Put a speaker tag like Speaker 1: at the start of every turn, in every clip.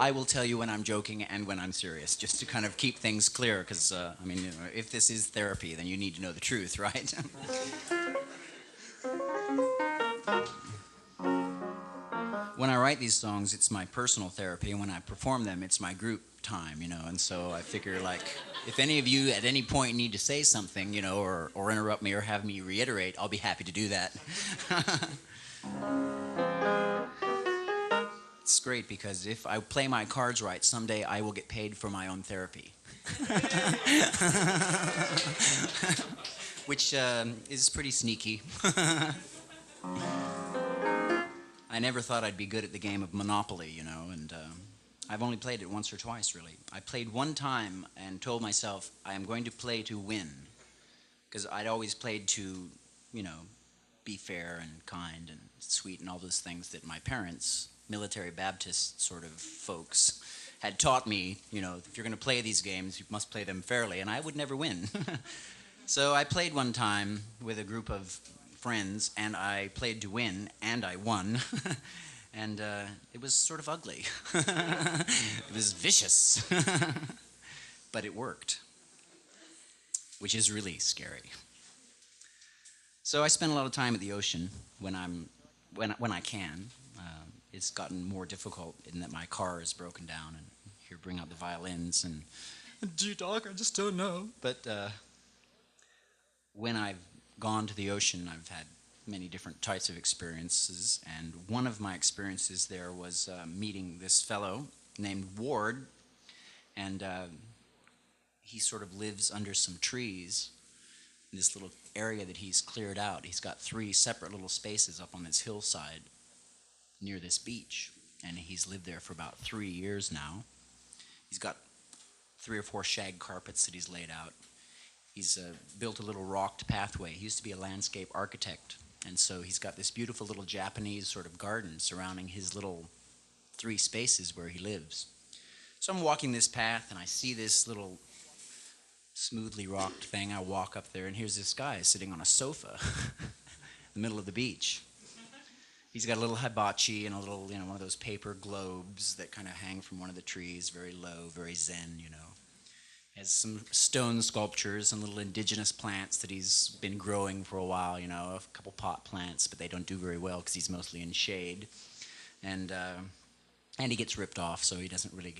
Speaker 1: I will tell you when I'm joking and when I'm serious, just to kind of keep things clear. Because I mean, if this is therapy, then you need to know the truth, right? When I write these songs, it's my personal therapy, and when I perform them, it's my group time, And so I figure, like, if any of you at any point need to say something, or interrupt me or have me reiterate, I'll be happy to do that. It's great because if I play my cards right, someday I will get paid for my own therapy. Which is pretty sneaky. I never thought I'd be good at the game of Monopoly, and I've only played it once or twice, really. I played one time and told myself I am going to play to win, because I'd always played to, you know, be fair and kind and sweet and all those things that my parents, military Baptist sort of folks, had taught me, if you're going to play these games, you must play them fairly, and I would never win. So I played one time with a group of friends, and I played to win, and I won. And it was sort of ugly. It was vicious. But it worked, which is really scary. So I spend a lot of time at the ocean when I can. It's gotten more difficult in that my car is broken down, and here bring out the violins and gee, doc, I just don't know. But when I've gone to the ocean, I've had many different types of experiences, and one of my experiences there was meeting this fellow named Ward, and he sort of lives under some trees in this little area that he's cleared out. He's got 3 separate little spaces up on this hillside near this beach, and he's lived there for about 3 years now. He's got 3 or 4 shag carpets that he's laid out. He's built a little rocked pathway. He used to be a landscape architect, and so he's got this beautiful little Japanese sort of garden surrounding his little 3 spaces where he lives. So I'm walking this path, and I see this little smoothly rocked thing. I walk up there, and here's this guy sitting on a sofa in the middle of the beach. He's got a little hibachi and a little, one of those paper globes that kind of hang from one of the trees, very low, very zen, Has some stone sculptures and little indigenous plants that he's been growing for a while, a couple pot plants, but they don't do very well because he's mostly in shade. And he gets ripped off, so he doesn't really,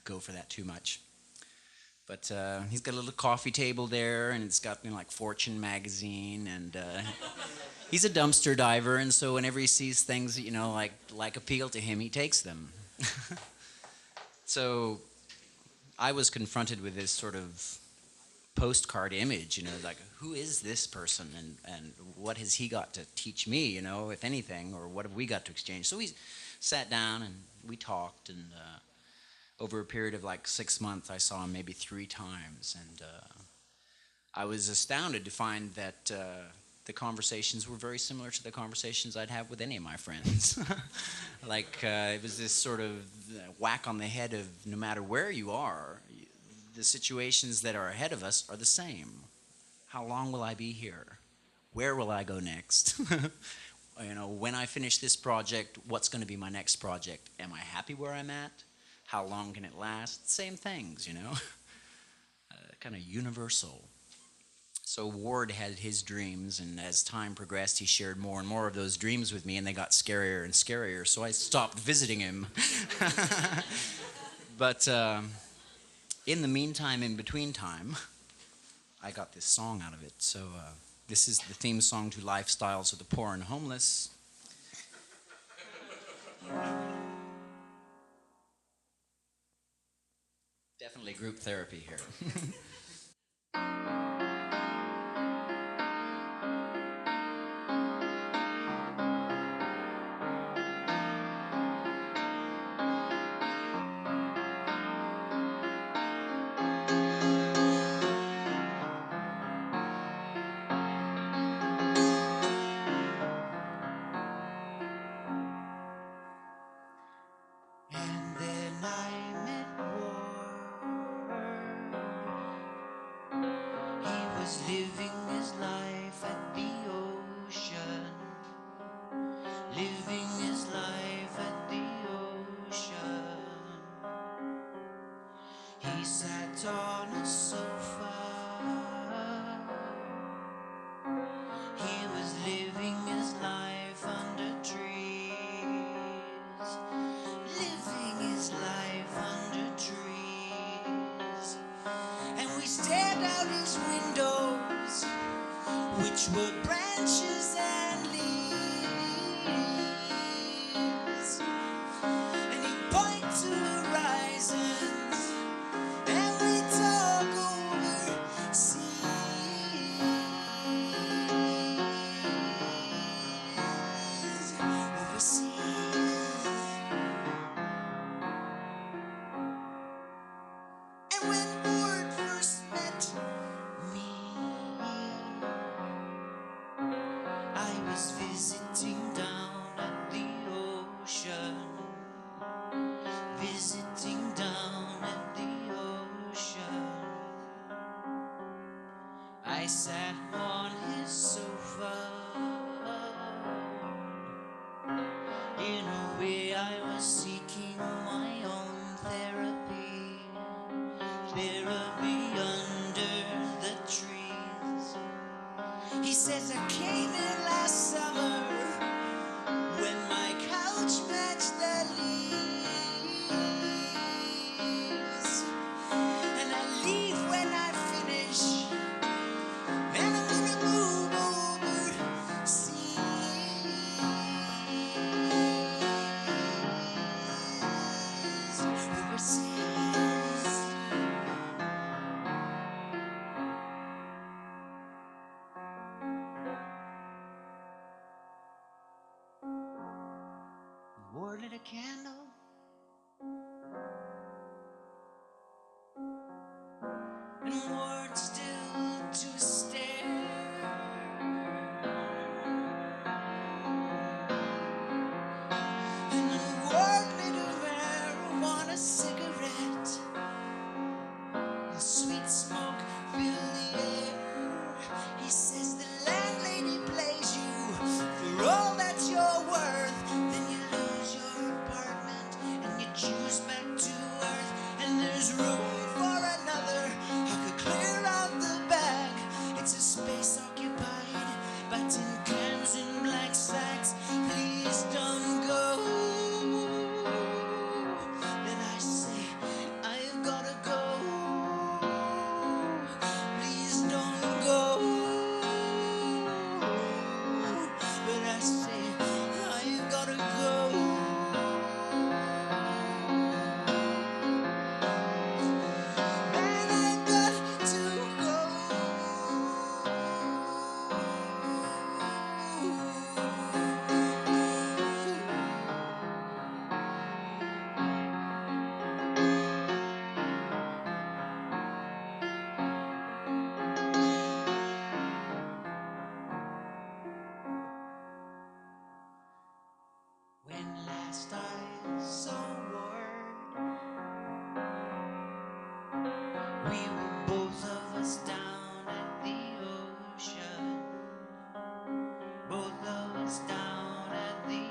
Speaker 1: go for that too much. But he's got a little coffee table there, and it's got, like Fortune magazine, and he's a dumpster diver, and so whenever he sees things that, like appeal to him, he takes them. So I was confronted with this sort of postcard image, like, who is this person, and what has he got to teach me, if anything, or what have we got to exchange? So we sat down and we talked, and over a period of like 6 months, I saw him maybe 3 times, and I was astounded to find that the conversations were very similar to the conversations I'd have with any of my friends. Like, it was this sort of whack on the head of no matter where you are, the situations that are ahead of us are the same. How long will I be here? Where will I go next? When I finish this project, what's going to be my next project? Am I happy where I'm at? How long can it last? Same things, kind of universal. So Ward had his dreams, and as time progressed, he shared more and more of those dreams with me, and they got scarier and scarier, so I stopped visiting him. But in the meantime, in between time, I got this song out of it. So this is the theme song to Lifestyles of the Poor and Homeless. Definitely group therapy here. And then I met Ward. sat on a sofa. He was living his life under trees, living his life under trees. And we stared out his windows, which were branches and leaves. And he'd point to horizons, and we'd talk overseas. And when Ward first met me, I was visiting down at the ocean, visiting down at the ocean. I sat on his sofa. In a way I was seeking my own therapy, therapy under the trees. He says I came in last summer when my couch matched the leaves, and I leave when I finish, and I'm gonna move overseas. Overseas. Ward lit a candle, and Ward still to stare. And then Ward lit a marijuana cigarette. The sweet smoke filled the air. He says the landlady plays you for all that you're worth. Then you lose your apartment and you choose back to earth. And there's room for another. I could clear out the back. It's a space occupied by tin cans and black sacks. Please don't go. Then I say, I've gotta go. Please don't go. But I say, I've gotta go. Man, I've got to go. When last I saw Ward, we were both of us down at the ocean, both of us down at the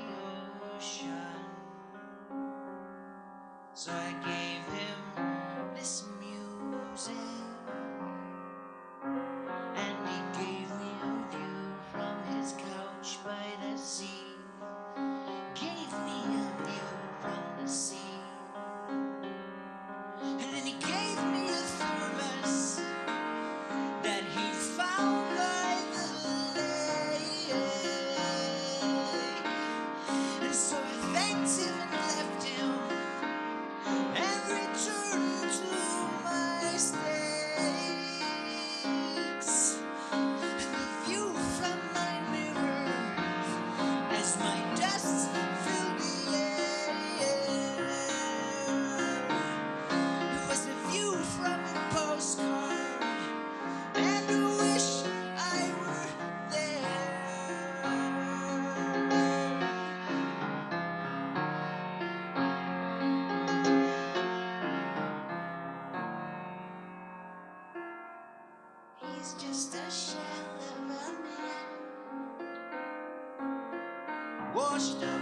Speaker 1: ocean. So I gave him this music, and he gave me a view from his couch by the sea. Gave me a view from the sea. And then he gave me a thermos that he found by the lake. And so I thanked him and left him and returned to my stakes. And the view from my mirror as my dust filled the air was a view from a postcard and a wish I were there. He's just a shell of a man, washed up